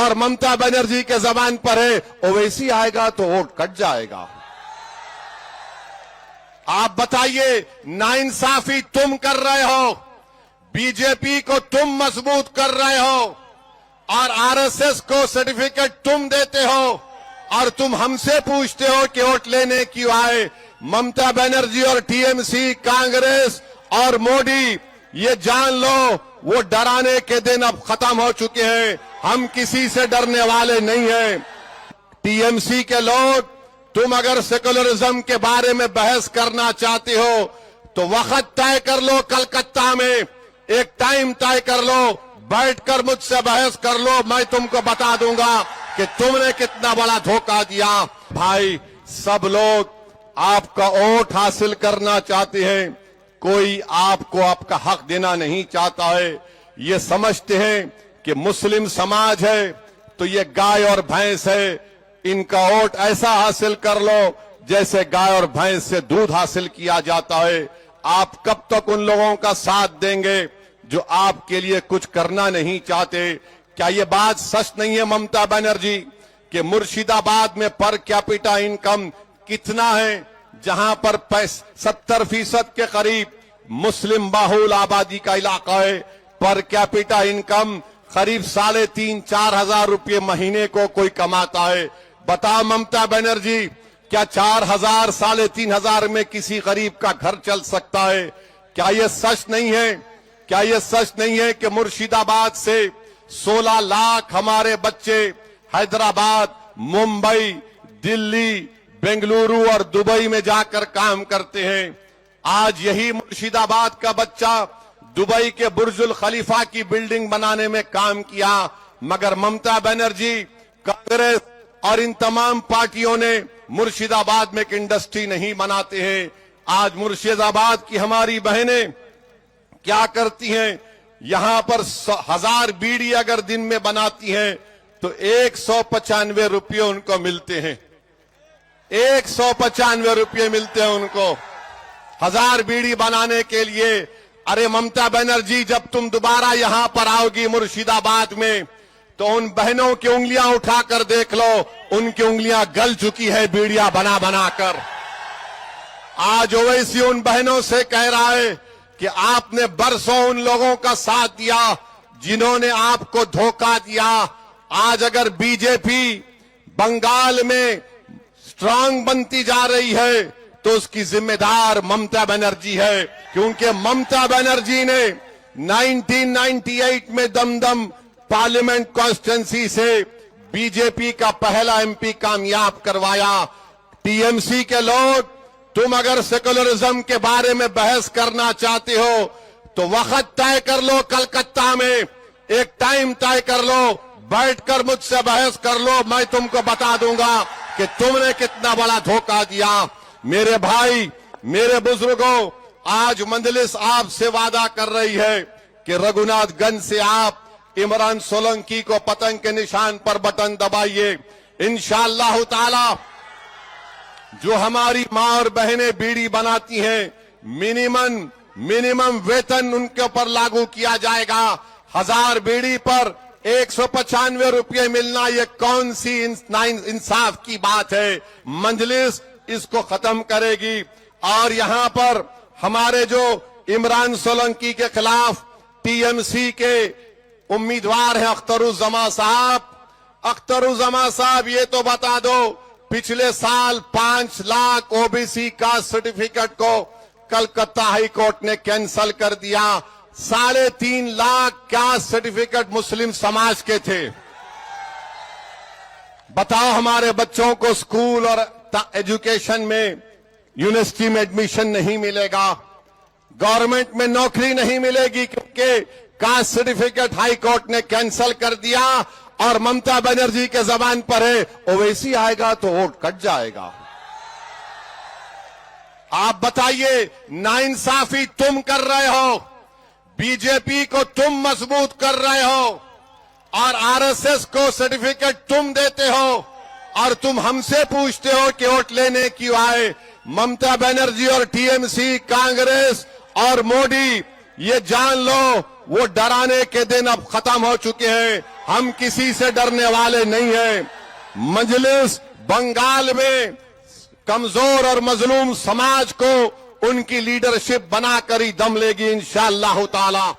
और ममता बनर्जी के जबान पर है ओवैसी आएगा तो वोट कट जाएगा। आप बताइए, नाइंसाफी तुम कर रहे हो, बीजेपी को तुम मजबूत कर रहे हो और आरएसएस को सर्टिफिकेट तुम देते हो और तुम हमसे पूछते हो कि वोट लेने क्यों आए। ममता बनर्जी और टीएमसी, कांग्रेस और मोदी, ये जान लो वो डराने के दिन अब खत्म हो चुके हैं। हम किसी से डरने वाले नहीं हैं। टीएमसी के लोग, तुम अगर सेकुलरिज्म के बारे में बहस करना चाहते हो तो वक्त तय कर लो, कलकत्ता में एक टाइम तय कर लो, बैठकर मुझसे बहस कर लो, मैं तुमको बता दूंगा कि तुमने कितना बड़ा धोखा दिया। भाई, सब लोग आपका वोट हासिल करना चाहते हैं, कोई आपको आपका हक देना नहीं चाहता है। ये समझते हैं कि मुस्लिम समाज है तो ये गाय और भैंस है, इनका वोट ऐसा हासिल कर लो जैसे गाय और भैंस से दूध हासिल किया जाता है। आप कब तक उन लोगों का साथ देंगे जो आपके लिए कुछ करना नहीं चाहते? क्या ये बात सच नहीं है ममता बनर्जी कि मुर्शिदाबाद में पर कैपिटा इनकम कितना है, जहां पर 70% के करीब मुस्लिम बहुल आबादी का इलाका है। पर कैपिटा इनकम करीब 3,500-4 हजार रुपये महीने को कोई कमाता है। बताओ ममता बनर्जी, क्या 4,000 3,500 में किसी गरीब का घर चल सकता है? क्या ये सच नहीं है? क्या ये सच नहीं है कि मुर्शिदाबाद से 16 लाख हमारे बच्चे हैदराबाद, मुंबई, दिल्ली, बेंगलुरु और दुबई में जाकर काम करते हैं? आज यही मुर्शिदाबाद का बच्चा दुबई के बुर्जुल खलीफा की बिल्डिंग बनाने में काम किया, मगर ममता बनर्जी, कांग्रेस और इन तमाम पार्टियों ने मुर्शिदाबाद में एक इंडस्ट्री नहीं बनाते हैं। आज मुर्शिदाबाद की हमारी बहनें क्या करती हैं? यहां पर 1000 बीड़ी अगर दिन में बनाती हैं तो 195 रुपये उनको मिलते हैं। 195 रुपये मिलते हैं उनको 1000 बीड़ी बनाने के लिए। अरे ममता बनर्जी, जब तुम दोबारा यहां पर आओगी मुर्शिदाबाद में तो उन बहनों की उंगलियां उठाकर देख लो, उनकी उंगलियां गल चुकी है बीड़ियां बना बनाकर। आज ओवैसी उन बहनों से कह रहा है कि आपने बरसों उन लोगों का साथ दिया जिन्होंने आपको धोखा दिया। आज अगर बीजेपी बंगाल में स्ट्रांग बनती जा रही है तो उसकी जिम्मेदार ममता बनर्जी है, क्योंकि ममता बनर्जी ने 1998 में दमदम पार्लियामेंट कॉन्स्टिट्यूंसी से बीजेपी का पहला एमपी कामयाब करवाया। टीएमसी के लोग, तुम अगर सेकुलरिज्म के बारे में बहस करना चाहते हो तो वक्त तय कर लो, कलकत्ता में एक टाइम तय कर लो, बैठकर मुझसे बहस कर लो, मैं तुमको बता दूंगा कि तुमने कितना बड़ा धोखा दिया। मेरे भाई, मेरे बुजुर्गों, आज मंजलिस आपसे वादा कर रही है कि रघुनाथगंज से आप इमरान सोलंकी को पतंग के निशान पर बटन दबाइए। इंशाअल्लाह ताला जो हमारी मां और बहनें बीड़ी बनाती हैं, मिनिमम वेतन उनके ऊपर लागू किया जाएगा। 1000 बीड़ी पर 195 रुपये मिलना, ये कौन सी इंसाफ की बात है? मंजलिस इसको खत्म करेगी। और यहां पर हमारे जो इमरान सोलंकी के खिलाफ टीएमसी के उम्मीदवार हैं अख्तरुज्जमा साहब, अख्तरुज्जमा साहब, ये तो बता दो, पिछले साल 5 लाख ओबीसी का सर्टिफिकेट को कलकत्ता हाई कोर्ट ने कैंसल कर दिया। 3.5 लाख का सर्टिफिकेट मुस्लिम समाज के थे। बताओ, हमारे बच्चों को स्कूल और एजुकेशन में, यूनिवर्सिटी में एडमिशन नहीं मिलेगा, गवर्नमेंट में नौकरी नहीं मिलेगी क्योंकि कास्ट सर्टिफिकेट हाई कोर्ट ने कैंसल कर दिया और ममता बनर्जी के जबान पर है ओवैसी आएगा तो वोट कट जाएगा। आप बताइए, नाइंसाफी तुम कर रहे हो, बीजेपी को तुम मजबूत कर रहे हो और आरएसएस को सर्टिफिकेट तुम देते हो और तुम हमसे पूछते हो कि वोट लेने क्यों आए। ममता बनर्जी और टीएमसी, कांग्रेस और मोदी, ये जान लो वो डराने के दिन अब खत्म हो चुके हैं। हम किसी से डरने वाले नहीं हैं। मजलिस बंगाल में कमजोर और मजलूम समाज को उनकी लीडरशिप बनाकर ही दम लेगी इंशाअल्लाह ताला।